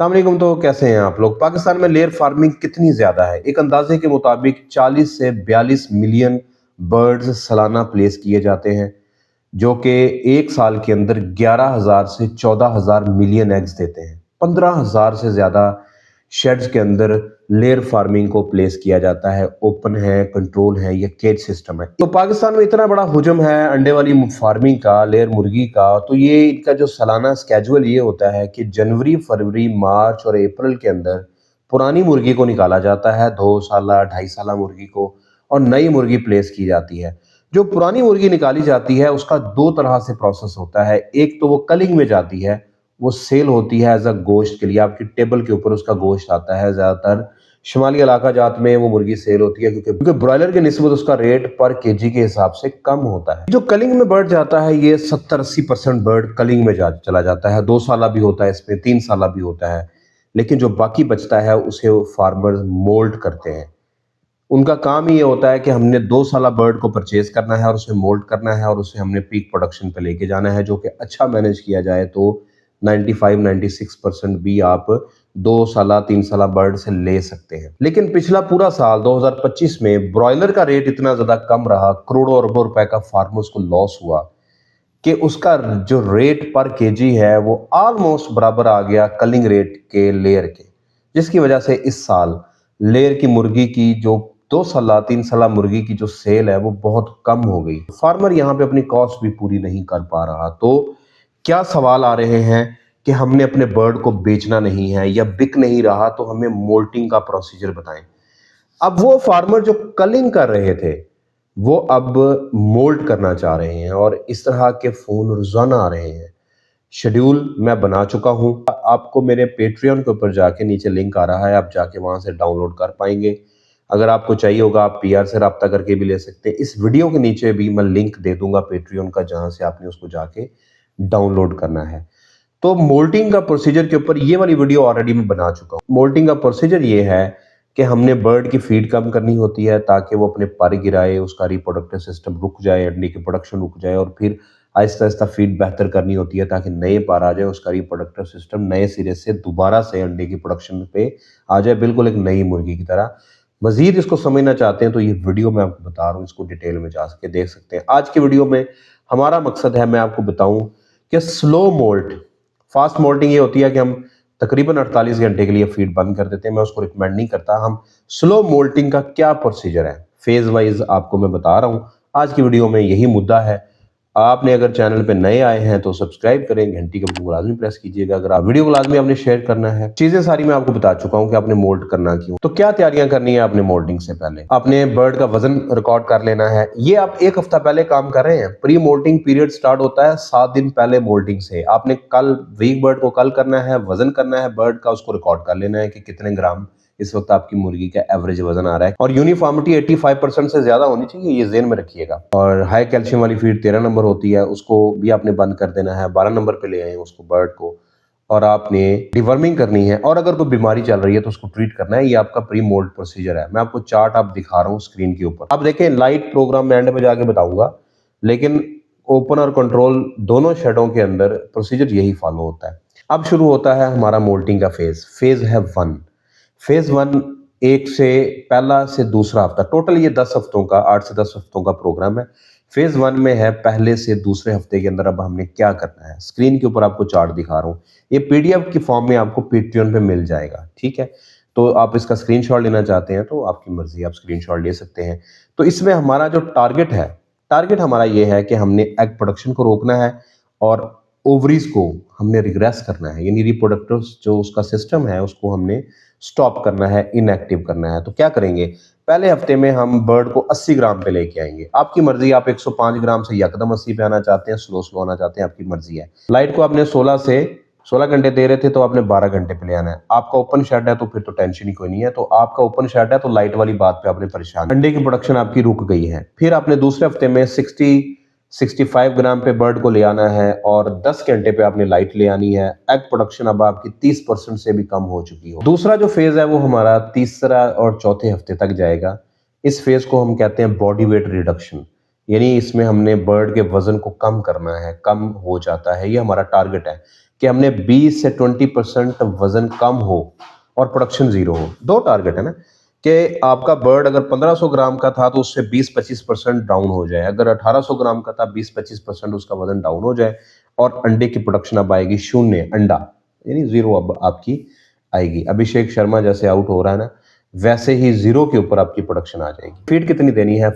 अस्सलामुअलैकुम। तो कैसे हैं आप लोग? पाकिस्तान में लेयर फार्मिंग कितनी ज़्यादा है? एक अंदाजे के मुताबिक 40 से 42 मिलियन बर्ड्स सालाना प्लेस किए जाते हैं, जो कि एक साल के अंदर 11,000 से 14,000 मिलियन एग्स देते हैं। 15,000 से ज़्यादा शेड्स के अंदर लेयर फार्मिंग को प्लेस किया जाता है। ओपन है, कंट्रोल है, या केज सिस्टम है। तो पाकिस्तान में इतना बड़ा हुजम है अंडे वाली फार्मिंग का, लेयर मुर्गी का, तो ये इनका जो सालाना स्केजुअल ये होता है कि जनवरी, फरवरी, मार्च और अप्रैल के अंदर पुरानी मुर्गी को निकाला जाता है, 2 साला, 2.5 साला मुर्गी को, और नई मुर्गी प्लेस की जाती है। जो पुरानी मुर्गी निकाली जाती है उसका 2 तरह से प्रोसेस होता है। एक तो वो कलिंग में जाती है, वो सेल होती है एज अ गोश्त के लिए, आपकी टेबल के ऊपर उसका गोश्त आता है। ज़्यादातर शुमाली इलाका जात में वो मुर्गी सेल होती है, क्योंकि ब्रॉयलर के निस्बत उसका रेट पर केजी के हिसाब से कम होता है। जो कलिंग में बर्ड जाता है, ये 70-80% बर्ड कलिंग में चला जाता है। 2 साला भी होता है इसमें, 3 साला भी होता है, लेकिन जो बाकी बचता है उसे फार्मर्स मोल्ड करते हैं। उनका काम ही ये होता है कि हमने 2 साला बर्ड को परचेज करना है और उसे मोल्ड करना है, और उसे हमने पीक प्रोडक्शन पे लेके जाना है, जो कि अच्छा मैनेज किया जाए तो 95-96% भी आप 2 साला 3 साला बर्ड से ले सकते हैं। लेकिन पिछला पूरा साल 2025 में ब्रॉयलर का रेट इतना ज़्यादा कम रहा, करोड़ों अरबों रुपए का फार्मर्स को लॉस हुआ, कि उसका जो रेट पर केजी है वो ऑलमोस्ट बराबर आ गया कलिंग रेट के लेयर के, जिसकी वजह से इस साल लेयर की मुर्गी की जो 2 साला 3 साला मुर्गी की जो सेल है वो बहुत कम हो गई। फार्मर यहाँ पे अपनी कॉस्ट भी पूरी नहीं कर पा रहा। तो क्या सवाल आ रहे हैं कि हमने अपने बर्ड को बेचना नहीं है या बिक नहीं रहा, तो हमें मोल्टिंग का प्रोसीजर बताएं। अब वो फार्मर जो कलिंग कर रहे थे, वो अब मोल्ड करना चाह रहे हैं, और इस तरह के फ़ोन रोज़ाना आ रहे हैं। शेड्यूल मैं बना चुका हूँ। आपको मेरे पेट्रियन के ऊपर जाके नीचे लिंक आ रहा है, आप जाके वहाँ से डाउनलोड कर पाएँगे। अगर आपको चाहिए होगा आप पीआर से राब्ता करके भी ले सकते हैं। इस वीडियो के नीचे भी मैं लिंक दे दूँगा पेट्रियन का, जहाँ से आपने उसको जाके डाउनलोड करना है। तो मोल्टिंग का प्रोसीजर के ऊपर ये वाली वीडियो ऑलरेडी मैं बना चुका हूँ। मोल्टिंग का प्रोसीजर ये है कि हमने बर्ड की फीड कम करनी होती है, ताकि वो अपने पर गिराए, उसका रिप्रोडक्टिव सिस्टम रुक जाए, अंडे की प्रोडक्शन रुक जाए, और फिर आहिस्ता आहिस्ता फीड बेहतर करनी होती है ताकि नए पर आ जाए, उसका रिप्रोडक्टिव सिस्टम नए सिरे से दोबारा से अंडे की प्रोडक्शन पे आ जाए, बिल्कुल एक नई मुर्गी की तरह। मजीद इसको समझना चाहते हैं तो ये वीडियो मैं आपको बता रहा हूँ, इसको डिटेल में जा सके देख सकते हैं। आज की वीडियो में हमारा मकसद है, मैं आपको बताऊं कि स्लो मोल्ट, फास्ट मोल्टिंग ये होती है कि हम तकरीबन 48 घंटे के लिए फीड बंद कर देते हैं। मैं उसको रिकमेंड नहीं करता। हम स्लो मोल्टिंग का क्या प्रोसीजर है, फेज वाइज आपको मैं बता रहा हूँ। आज की वीडियो में यही मुद्दा है। आपने अगर चैनल पे नए आए हैं तो सब्सक्राइब करें, घंटी के बटन को लाजमी प्रेस कीजिएगा। अगर आप वीडियो को लाजमी आपने शेयर करना है। चीजें सारी मैं आपको बता चुका हूं कि आपने मोल्ड करना क्यों। तो क्या तैयारियां करनी है आपने मोल्डिंग से पहले? आपने बर्ड का वजन रिकॉर्ड कर लेना है। ये आप 1 हफ्ता पहले काम कर रहे हैं। प्री मोल्टिंग पीरियड स्टार्ट होता है 7 दिन पहले मोल्टिंग से। आपने कल वीक बर्ड को कल करना है, वजन करना है बर्ड का, उसको रिकॉर्ड कर लेना है कि कितने ग्राम इस वक्त आपकी मुर्गी का एवरेज वजन आ रहा है, और यूनिफॉर्मिटी 85% से ज्यादा होनी चाहिए, ये जेन में रखिएगा। और हाई कैल्शियम वाली फीड 13 नंबर होती है, उसको भी आपने बंद कर देना है। 12 नंबर पे ले आए उसको बर्ड को, और आपने डिवर्मिंग करनी है, और अगर कोई बीमारी चल रही है तो उसको ट्रीट करना है। ये आपका प्री मोल्ड प्रोसीजर है। मैं आपको चार्ट आप दिखा रहा हूँ स्क्रीन के ऊपर। अब देखें, लाइट प्रोग्राम मैं एंड पे जाके बताऊंगा, लेकिन ओपन और कंट्रोल दोनों शेडों के अंदर प्रोसीजर यही फॉलो होता है। अब शुरू होता है हमारा मोल्टिंग का फेज। फेज है 1। फेज 1 एक से पहला से दूसरा हफ्ता, टोटल ये 10 हफ्तों का, 8 से 10 हफ्तों का प्रोग्राम है। फेज 1 में है पहले से दूसरे हफ्ते के अंदर अब हमने क्या करना है। स्क्रीन के ऊपर आपको चार्ट दिखा रहा हूँ, ये पीडीएफ की फॉर्म में आपको पेट्रियन पे मिल जाएगा, ठीक है। तो आप इसका स्क्रीनशॉट लेना चाहते हैं तो आपकी मर्जी, आप स्क्रीनशॉट ले सकते हैं। तो इसमें हमारा जो टारगेट है, टारगेट हमारा ये है कि हमने एग प्रोडक्शन को रोकना है, और ओवरीज को हमने रिग्रेस करना है, यानी रिप्रोडक्टिव जो उसका सिस्टम है उसको हमने स्टॉप करना है, इनएक्टिव करना है। तो क्या करेंगे, पहले हफ्ते में हम बर्ड को 80 ग्राम पे लेके आएंगे। आपकी मर्जी, आप 105 ग्राम से यकदम 80 पे आना चाहते हैं, स्लो स्लो आना चाहते हैं, आपकी मर्जी है। लाइट को आपने 16 घंटे दे रहे थे तो आपने 12 घंटे पे ले आना है। आपका ओपन शेड है तो फिर तो टेंशन ही कोई नहीं है। तो आपका ओपन शेड है तो लाइट वाली बात पे आपने परेशान, अंडे की प्रोडक्शन आपकी रुक गई है। फिर आपने दूसरे हफ्ते में 65 ग्राम पे बर्ड को ले आना है, और 10 घंटे पे आपने लाइट ले आनी है। एग प्रोडक्शन अब आपकी 30% से भी कम हो चुकी हो। दूसरा जो फेज है वो हमारा तीसरा और चौथे हफ्ते तक जाएगा। इस फेज को हम कहते हैं बॉडी वेट रिडक्शन, यानी इसमें हमने बर्ड के वजन को कम करना है, कम हो जाता है, ये हमारा टारगेट है कि हमने 20 से 20% वजन कम हो और प्रोडक्शन जीरो हो। दो टारगेट है ना, कि आपका बर्ड अगर 1500 ग्राम का था तो उससे 20-25% डाउन हो जाए, अगर 1800 ग्राम का था 20-25% उसका वजन डाउन हो जाए और अंडे की प्रोडक्शन अब आएगी शून्य, अंडा यानी जीरो अब आपकी आएगी। अभिषेक शर्मा जैसे आउट हो रहा है ना, वैसे ही जीरो के ऊपर आपकी प्रोडक्शन आ जाएगी। फीड कितनी देनी है?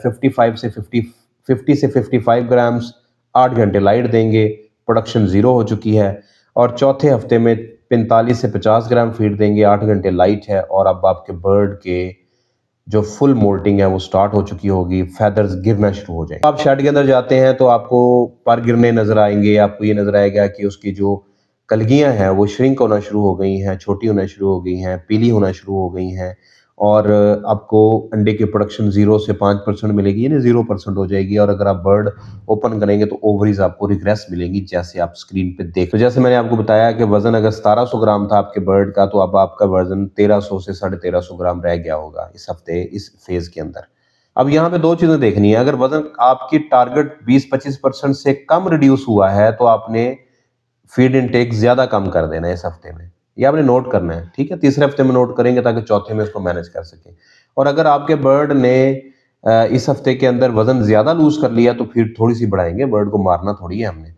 50 से 55 ग्राम्स, 8 घंटे लाइट देंगे, प्रोडक्शन जीरो हो चुकी है। और चौथे हफ्ते में 45 से 50 ग्राम फीड देंगे, 8 घंटे लाइट है और अब आपके बर्ड के जो फुल मोल्टिंग है वो स्टार्ट हो चुकी होगी, फेदर्स गिरना शुरू हो जाएंगे। आप शेड के अंदर जाते हैं तो आपको पर गिरने नजर आएंगे, आपको ये नजर आएगा कि उसकी जो कलगियां हैं वो श्रिंक होना शुरू हो गई हैं, छोटी होना शुरू हो गई हैं, पीली होना शुरू हो गई हैं और आपको अंडे की प्रोडक्शन 0 से 5% मिलेगी, यानी 0% हो जाएगी। और अगर आप बर्ड ओपन करेंगे तो ओवरीज आपको रिग्रेस मिलेंगी, जैसे आप स्क्रीन पे देख। तो जैसे मैंने आपको बताया कि वजन अगर 1700 ग्राम था आपके बर्ड का, तो अब आपका वजन 1300 से 1350 ग्राम रह गया होगा इस हफ्ते, इस फेज के अंदर। अब यहाँ पे दो चीजें देखनी है, अगर वजन आपकी टारगेट 20-25% से कम रिड्यूस हुआ है तो आपने फीड इनटेक ज्यादा कम कर देना है इस हफ्ते में, ये आपने नोट करना है, ठीक है। तीसरे हफ्ते में नोट करेंगे ताकि चौथे में इसको मैनेज कर सकें। और अगर आपके बर्ड ने इस हफ्ते के अंदर वजन ज्यादा लूज कर लिया तो फिर थोड़ी सी बढ़ाएंगे, बर्ड को मारना थोड़ी है हमने।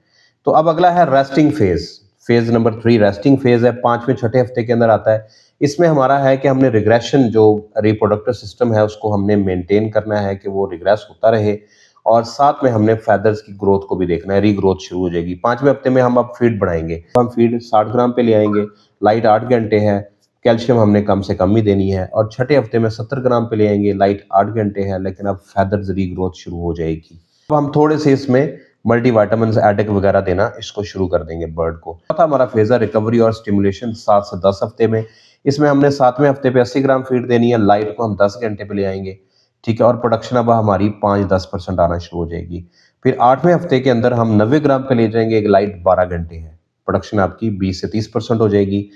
तो अब अगला है resting phase, phase number 3 resting phase है, 5वें छठे हफ्ते के अंदर आता है। इसमें हमारा है कि हमने रिग्रेशन, जो रिप्रोडक्टिव सिस्टम है उसको हमने मेंटेन करना है कि वो रिग्रेस होता रहे और साथ में हमने फेदर्स की ग्रोथ को भी देखना है, रीग्रोथ शुरू हो जाएगी। 5वें हफ्ते में हम अब फीड बढ़ाएंगे, हम फीड 60 ग्राम पे ले आएंगे, लाइट 8 घंटे है, कैल्शियम हमने कम से कम ही देनी है। और छठे हफ्ते में 70 ग्राम पे ले आएंगे, लाइट 8 घंटे है, लेकिन अब फेदर्स रीग्रोथ शुरू हो जाएगी। अब हम थोड़े से इसमें मल्टीविटामिन एडिक वगैरह देना इसको शुरू कर देंगे बर्ड को। चौथा हमारा फेज है रिकवरी और स्टिमुलेशन, 7 से 10 हफ्ते में। इसमें हमने 7वें हफ्ते पे 80 ग्राम फीड देनी है, लाइट को हम 10 घंटे पे ले आएंगे, ठीक है। और प्रोडक्शन अब हमारी 5-10% आना शुरू हो जाएगी। फिर 8वें हफ्ते के अंदर हम 90 ग्राम पे ले जाएंगे, एक लाइट 12 घंटे है, प्रोडक्शन आपकी 20 से 30% हो जाएगी।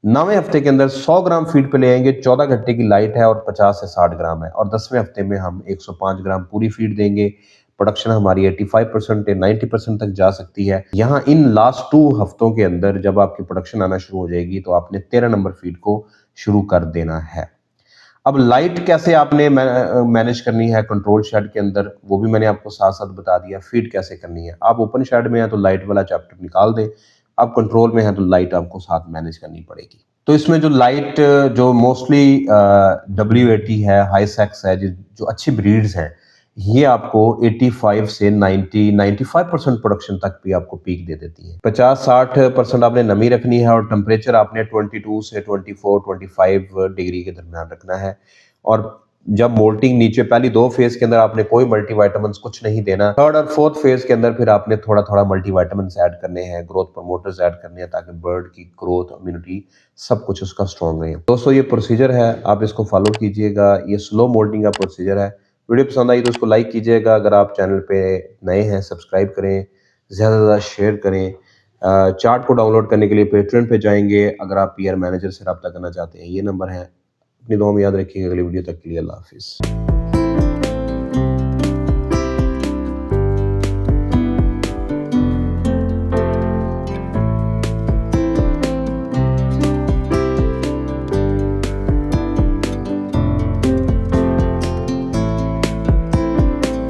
9वें हफ्ते के अंदर 100 ग्राम फीड पे ले आएंगे, 14 घंटे की लाइट है और 50 से 60 ग्राम है। और 10वें हफ्ते में हम 105 ग्राम पूरी फीड देंगे, प्रोडक्शन हमारी 85% या 90% तक जा सकती है। यहाँ इन लास्ट 2 हफ्तों के अंदर जब आपकी प्रोडक्शन आना शुरू हो जाएगी तो आपने 13 नंबर फीड को शुरू कर देना है। अब लाइट कैसे आपने मैनेज करनी है कंट्रोल शेड के अंदर, वो भी मैंने आपको साथ साथ बता दिया। फीड कैसे करनी है, आप ओपन शेड में हैं तो लाइट वाला चैप्टर निकाल दें, आप कंट्रोल में हैं तो लाइट आपको साथ मैनेज करनी पड़ेगी। तो इसमें जो लाइट, जो मोस्टली WAT है, हाई सेक्स है, जो अच्छी ब्रीड्स हैं, ये आपको 85 से 90-95% प्रोडक्शन तक भी आपको पीक दे देती है। 50-60% आपने नमी रखनी है और टेम्परेचर आपने 22 से 24-25 डिग्री के दरमियान रखना है। और जब मोल्टिंग नीचे, पहली 2 फेज के अंदर आपने कोई मल्टीविटामिन कुछ नहीं देना। 3rd और 4th फेज के अंदर फिर आपने थोड़ा थोड़ा मल्टीविटामिन ऐड करने हैं, ग्रोथ प्रमोटर्स ऐड करने हैं, ताकि बर्ड की ग्रोथ, इम्यूनिटी, सब कुछ उसका स्ट्रॉन्ग रहे। दोस्तों ये प्रोसीजर है, आप इसको फॉलो कीजिएगा, ये स्लो मोल्टिंग का प्रोसीजर है। वीडियो पसंद आई तो उसको लाइक कीजिएगा, अगर आप चैनल पे नए हैं सब्सक्राइब करें, ज़्यादा से ज़्यादा शेयर करें। चार्ट को डाउनलोड करने के लिए पेट्रियन पे जाएंगे, अगर आप पीआर मैनेजर से रब्ता करना चाहते हैं ये नंबर है। अपनी दुआ में याद रखिएगा। अगली वीडियो तक के लिए अल्लाह हाफिज़।